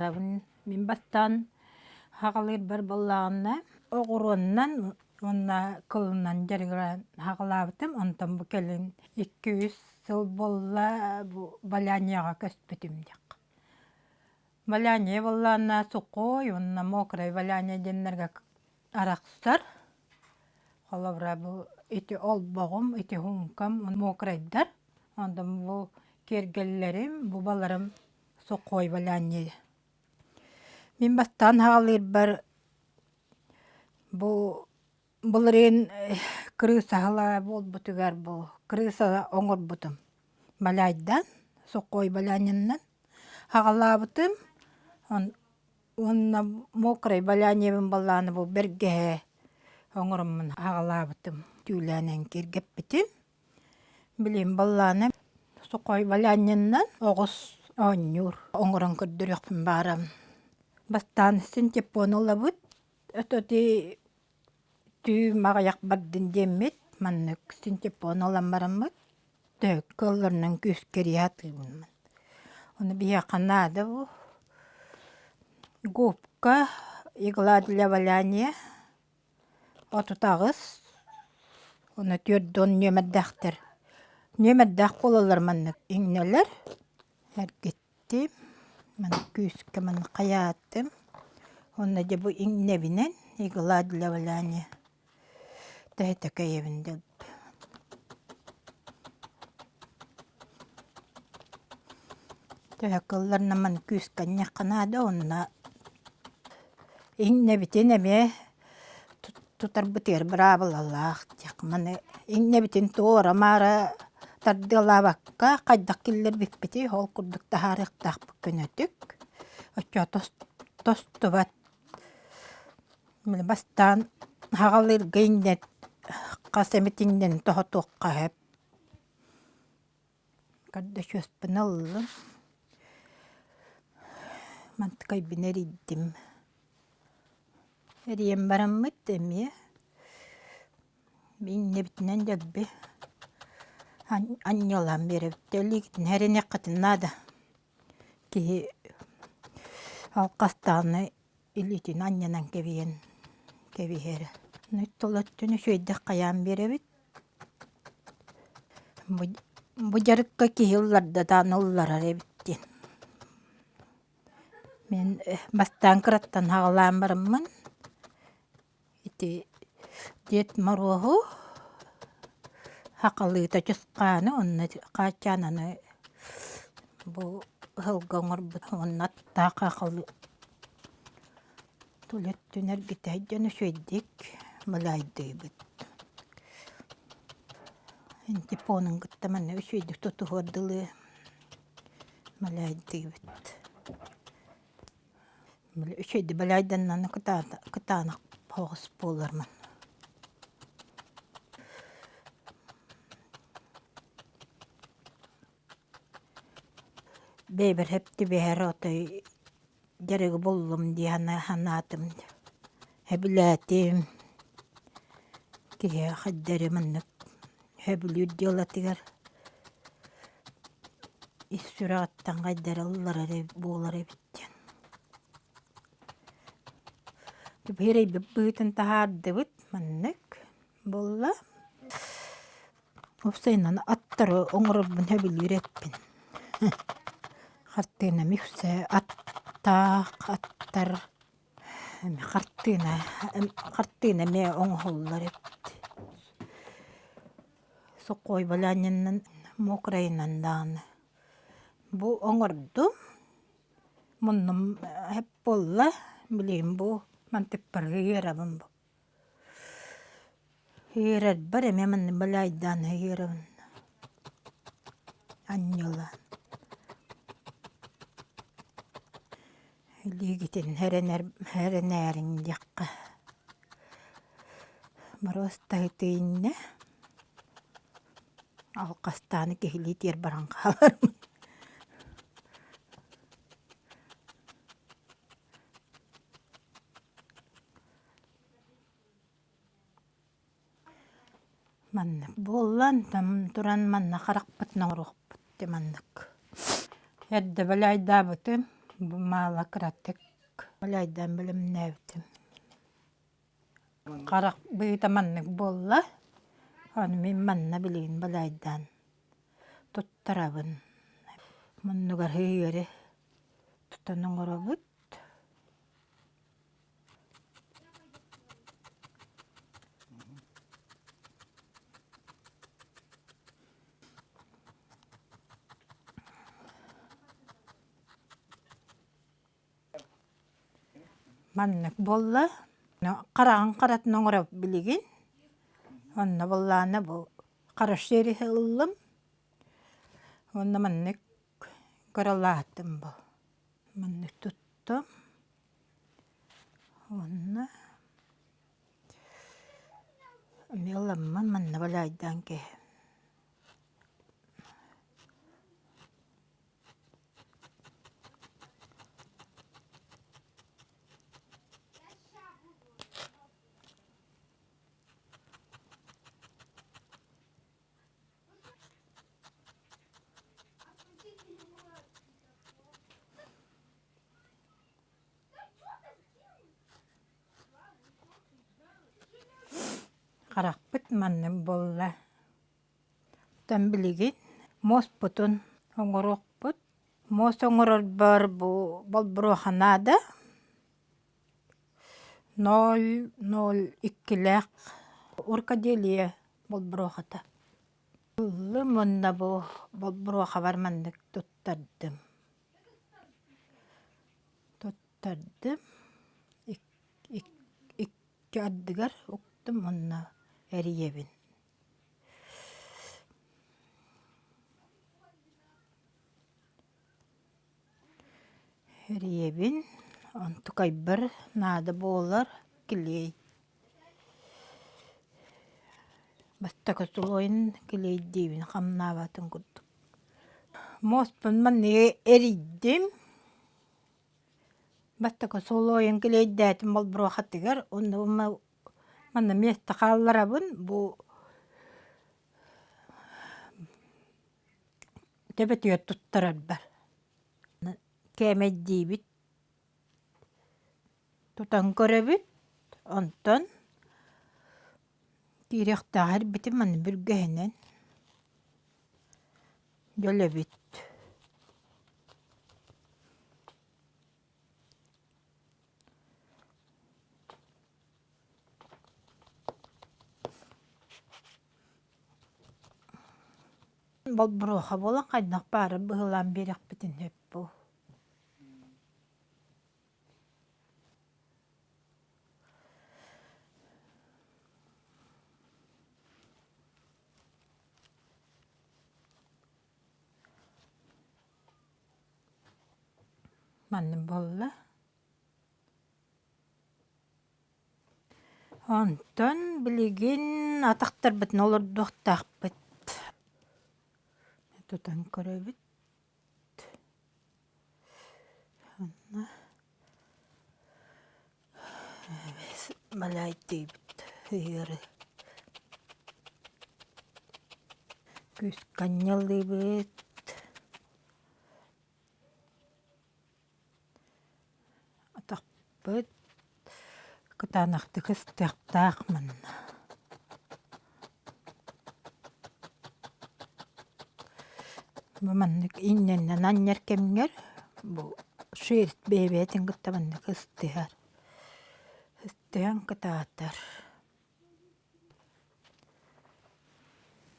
барабын. Мен бастан хағалыр бір боллағына оғыроннан онна кылынан жаргыран хағалабытым. Онтан бұ келін 200 сыл болла бұ балянияға көспетім дек. Баляния боллағына суқой, онна мокрай баляния денлерге арақсар. Қолабыра бұ ити олбағым, ити хумкам, мокрайдар. Ондан бұ кергеллерім, бұ баларым суқой баляния. Мен бастан хағалыр бір бұлырын кырыса хала бол бұтығар бұл. Кырыса оңыр бұтым. Балайдан, суқой баляниннан хағалабытым. Онна мокрай балянебін баланы бұл берге оңырымын хағалабытым. Тюлянен кергеп бітім. Білем баланы суқой баляниннан оғыз оңыр. Оңырын күрдіріқпін барам. Бастан сентепон олабыт. Өтөті түй мағаяқ бардын демет. Маннык сентепон олам барамыт. Төк көллерінің күскері атылмын. Оны бия қанады бұл. Губка игла для валяния. Отутағыз. Оны түрдон нөмәддәқтір. Нөмәддәқ болалар маннык иңнелер. Әргеттім. Маны күскі маны қаяттым. Оны де бұл иңнебінен игла для валяния. Тәйті кәйебіндел. Тәйкіллеріні маны күскәне қанады. Онына иңнебітен әме тұтар бұтер бірабыл Аллах. Иңнебітен тоора мара тардыла баққа қайдақ келдер бекпеті ол күрдікті харықтақ бүккөнөтік. Өтча тосты бат. Бастан хағалыр гейндет қасеметіңден тоғытуққа әп. Қарды шөспін алылым. Мантықай бінер иддім. Әрием бараммыт әме. Мен небітінен дәлбе. Аннялан беріп. Тәлігітін әріне қатынады. Ки алқастаны илетін аннянан кебейен. Кебейері. Нүттолаттыны шөйді қаян беребіт. Бұ жарыққа кейілларда даныллар әребіттен. Мен бастан қыраттан хағалан барыммын. Ити дет маруғу хақалыта чысқаны, онны қачананы бұл ғылғыңыр бұд. Онны атта қақылы төлеттін әргіті әйдені шөйдік мұлайды бұд. Ентепонын ғыттаманы өшөйдік тұты ғырдылы мұлайды бұд. Өшөйді бұлайданнаны қытанық поғыс болармын. Бейбір хепті бәр отой жарығы болым дей ханатым. Хәбіләтім. Кеге қаддары мұнық. Хәбілі үдделатығар. Исүрағаттан қайдары ұллары болар әбіттен. Бәрей бұйтын тағарды бұд мұнық. Болла. Опсайнан аттары оңырыбын хәбілі үретпін. Қартына мексе аттар. Қартына ме оңғылар әпті. Соқой баланиннан мокрайынан дағыны. Бұ оңырды. Мұным әп болла. Білейм бұ. Мантып бірге ерабын бұ. Ерад бар әме мұны балайдан ерабын. Аннялан. Лигитин хәренәрін дяққа. Баростағытыйынне. Алқастаны кехілетер баран қалармын. Манны боллан, туран манна қарақ бұтынан ұрық бұтты маннық. Әдді білайда бұтым. Bu mala kırattık. Balaydan bilim nevdim. Karak bıyıta manlık bolla. Onu min manna bilin balaydan. Tuttarabın. Munnugar hıyırı. Tutanın orabut. Manlık bolla. Karağın karatın orabut biligin. Onna bollana bu. Karaşeri hıllım. Onna manlık karalattım bu. Manlık tuttum. Onna. Yalamman manna balaydan ki. Karakpıt mannem bolla. Tan biligin. Mos putun. Ongorok put. Mos ongoror bar bu balbrohanada. 0-0-2'lik. Urka deliye balbrohata. Munna bu balbroha var mandık tuttardım. Tuttardım. İki addıgar oktum munna eriyebin. Eriyebin. Antu kaybar nada bolar kiley. Basta kasuluin kiley dibin kamnavatın kurduk. Mospun man eridim. Basta kasuluin kiley datim balbro hatigar. Onda manna miyasta kallarabın bu tebetiyor tuttarar bar. Kemed dibit. Tutan korebit. Ondan kirek tahir bitim man bürgehenen. Jolebit. Balbroha bolan kaynak para bıhılan berek bitin hep bu. Mannem bolla. Ondan biligin ataktar bitin olur dohtaq bit. Tutan korebit. Balay dibit. Hıyırı. Küs kanyal dibit. Atak bit. Kıtanaqtı kıstaqtaq manna. Bu manlık innenden anyer kemger. Bu şiirt bebetin kıtta manlık ıstihar. Istihan kıtaatar.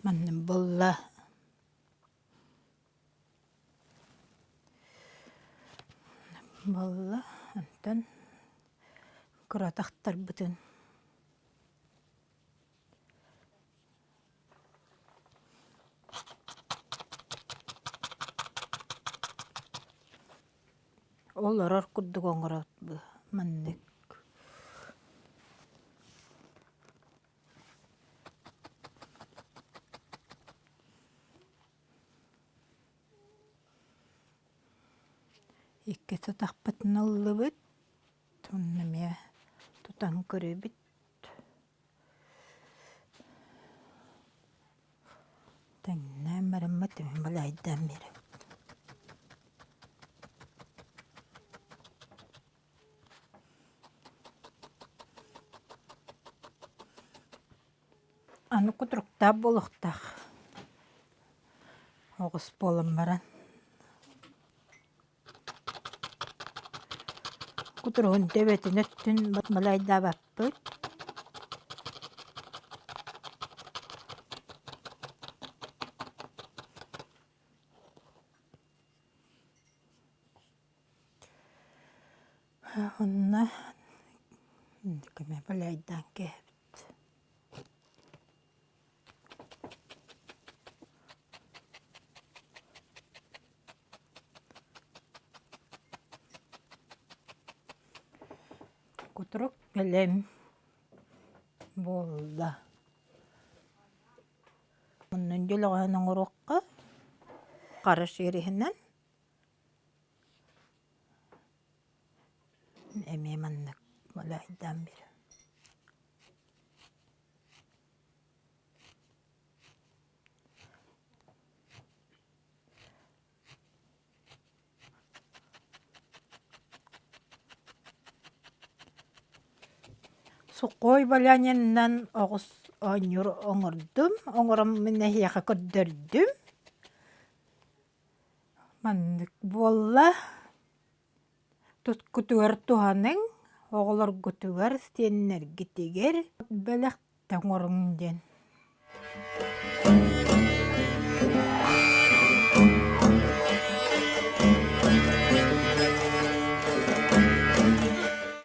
Mannem bolla. Bolla. Ondan kırataqtar bütün. Olar kudduk ongorat bu manlık. İki tutak bitin oldu bit. Tunnum ya. Tutan korebit. Tanna marammat min balaydan beri. Аны кутурукта болуктах. Огус болым баран. Кутурун тебетин өттүн батмалайда баппыт. Онна кеме балайдан кеп. Кутурук белем болда. Оннан жолоған оңорукка карыш ерихинен эме маннык балайдан бир. Сукой баляненнан огус оньюр оңордум. Оңором мене хияка көддөрдүм. Маннык болла. Тут кутугар туханың, оғылар кутугар, стеннер гитигер, бәләк тәңорың ден.